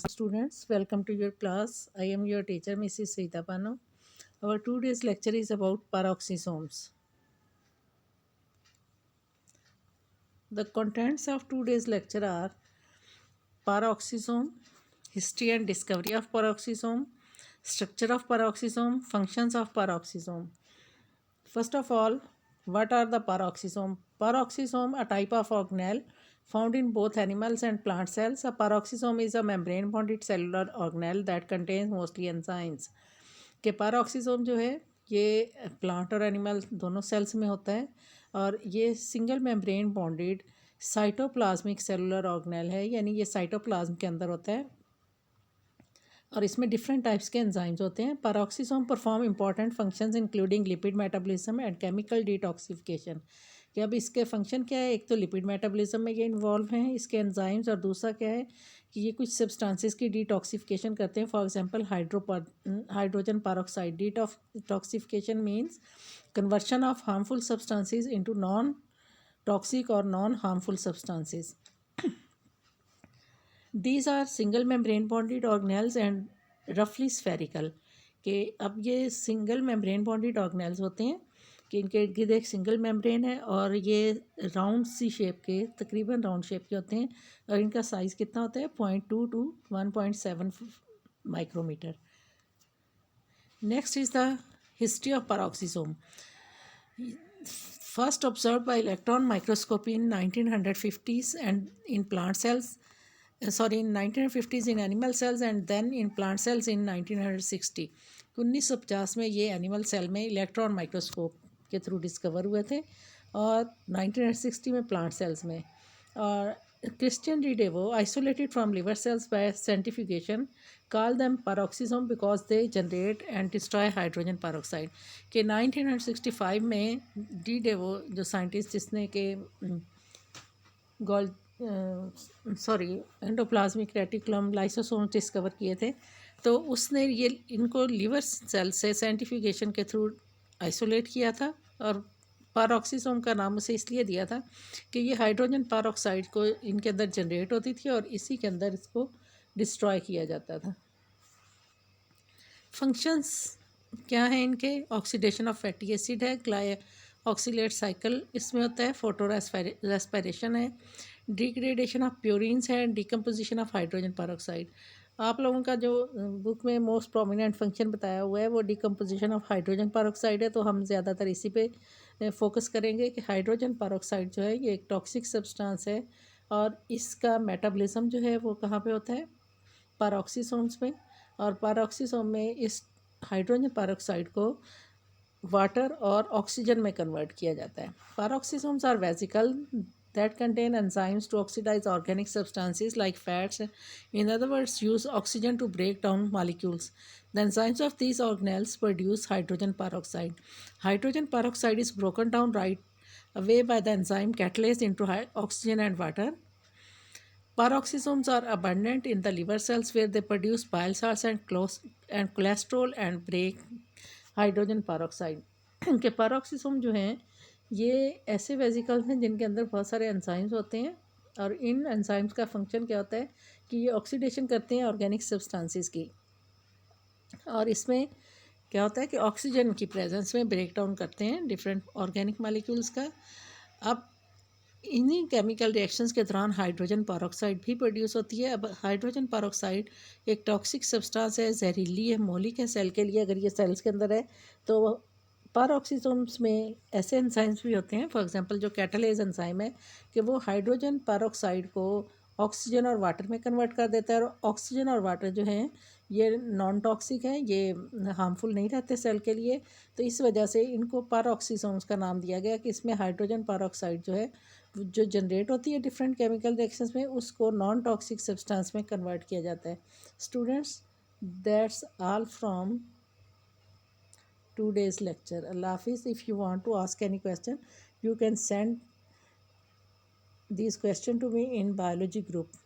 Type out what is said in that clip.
Students, welcome to your class. I am your teacher, Mrs. Sita Pano. Our today's lecture is about peroxisomes. The contents of today's lecture are peroxisome, history and discovery of peroxisome, structure of peroxisome, functions of peroxisome. First of all, what are the peroxisome? Peroxisome, a type of organelle found in both animals and plant cells. A peroxisome is a membrane-bonded cellular organelle that contains mostly enzymes. कि पैरोक्सिसोम जो है ये plant और animal दोनों sales में होता है और ये single membrane bonded cytoplasmic cellular organelle है, यानी ये साइटोप्लाज्म के अंदर होता है और इसमें डिफरेंट टाइप्स के एंजाइम्स होते हैं. पैरोक्सिसोम perform important functions including lipid metabolism and chemical detoxification. कि अब इसके फंक्शन क्या है? एक तो लिपिड मेटाबॉलिज्म में ये इन्वॉल्व हैं इसके एंजाइम्स, और दूसरा क्या है कि ये कुछ सब्सटेंसेस की डिटॉक्सिफिकेशन करते हैं. For example hydrogen peroxide. Detoxification means conversion of harmful substances into non toxic और non harmful substances. These are single membrane bonded organelles and roughly spherical. कि अब ये सिंगल मेम्ब्रेन बॉन्डेड ऑर्गेनेल्स होते हैं कि इनके इर्द गिर्द एक सिंगल मेम्ब्रेन है और ये राउंड सी शेप के, तकरीबन राउंड शेप के होते हैं और इनका साइज़ कितना होता है? 0.2 to 1.7 micrometre. Next is the history of peroxisome. First observed by electron microscopy in 1950s and in plant cells, in 1950s in animal cells and then in plant cells in 1960. 1950 में ये animal cell में electron microscope के through discover हुए थे और 1960 में plant cells में. और Christian de Duve isolated from liver cells by centrifugation call them peroxisome because they generate and destroy hydrogen peroxide. के 1965 में डिडेवो जो साइंटिस्ट जिसने के एंडोप्लाज्मिक रेटिकुलम लाइसोसोम डिस्कवर किए थे, तो उसने ये इनको लिवर सेल से सेंट्रीफ्यूगेशन के थ्रू आइसोलेट किया था और पेरोक्सिसोम का नाम उसे इसलिए दिया था कि ये हाइड्रोजन पेरोक्साइड को इनके अंदर जनरेट होती थी और इसी के अंदर इसको डिस्ट्रॉय किया जाता था. फंक्शंस क्या हैं इनके? ऑक्सीडेशन ऑफ फैटी एसिड है, ऑक्सीलेट साइकिल इसमें होता है, फोटो रेस्पिरेशन है, डिग्रेडेशन ऑफ प्योरीन्स है, डिकम्पोजिशन ऑफ हाइड्रोजन पेरोक्साइड. आप लोगों का जो बुक में मोस्ट प्रोमिनेंट फंक्शन बताया हुआ है वो डिकम्पोजिशन ऑफ हाइड्रोजन पेरोक्साइड है, तो हम ज़्यादातर इसी पे फोकस करेंगे कि हाइड्रोजन पेरोक्साइड जो है ये एक टॉक्सिक सब्सटेंस है और इसका मेटाबॉलिज्म जो है वो कहाँ पे होता है? पेरोक्सिसोम्स में. और पेरोक्सिसोम में इस हाइड्रोजन पेरोक्साइड को वाटर और ऑक्सीजन में कन्वर्ट किया जाता है. Peroxisomes are vesicle that contain enzymes to oxidize organic substances like fats. In other words, use oxygen to break down molecules. The enzymes of these organelles produce hydrogen peroxide. Hydrogen peroxide is broken down right away by the enzyme catalase into oxygen and water. Peroxisomes are abundant in the liver cells where they produce bile salts and cholesterol and break hydrogen peroxide. के peroxisome जो हैं ये ऐसे vesicles हैं जिनके अंदर बहुत सारे एंजाइम्स होते हैं और इन एंजाइम्स का फंक्शन क्या होता है कि ये ऑक्सीडेशन करते हैं ऑर्गेनिक सब्सटेंसेस की और इसमें क्या होता है कि ऑक्सीजन की प्रेजेंस में ब्रेक डाउन करते हैं डिफरेंट ऑर्गेनिक मॉलिक्यूल्स का. अब इन्हीं केमिकल रिएक्शंस के दौरान हाइड्रोजन पेरोक्साइड भी प्रोड्यूस होती है. अब हाइड्रोजन पेरोक्साइड एक टॉक्सिक सब्सटेंस है, जहरीली है, मौलिक है सेल के लिए अगर ये सेल्स के अंदर है. तो पेरोक्सिसोम्स में ऐसे एंजाइम्स भी होते हैं, फॉर एग्जांपल जो कैटालेज एंजाइम है कि वो हाइड्रोजन पेरोक्साइड को ऑक्सीजन और वाटर में कन्वर्ट कर देता है और ऑक्सीजन और वाटर जो हैं ये नॉन टॉक्सिक है, ये हार्मफुल नहीं रहते सेल के लिए. तो इस वजह से इनको पेरोक्सिसोम्स का नाम दिया गया कि इसमें हाइड्रोजन पेरोक्साइड जो है जो जनरेट होती है डिफरेंट केमिकल रिएक्शंस में उसको नॉन टॉक्सिक सब्सटेंस में कन्वर्ट किया जाता है. Students, that's all from today's lecture. Allah Hafiz. If you want to ask any question, you can send these questions to me in biology group.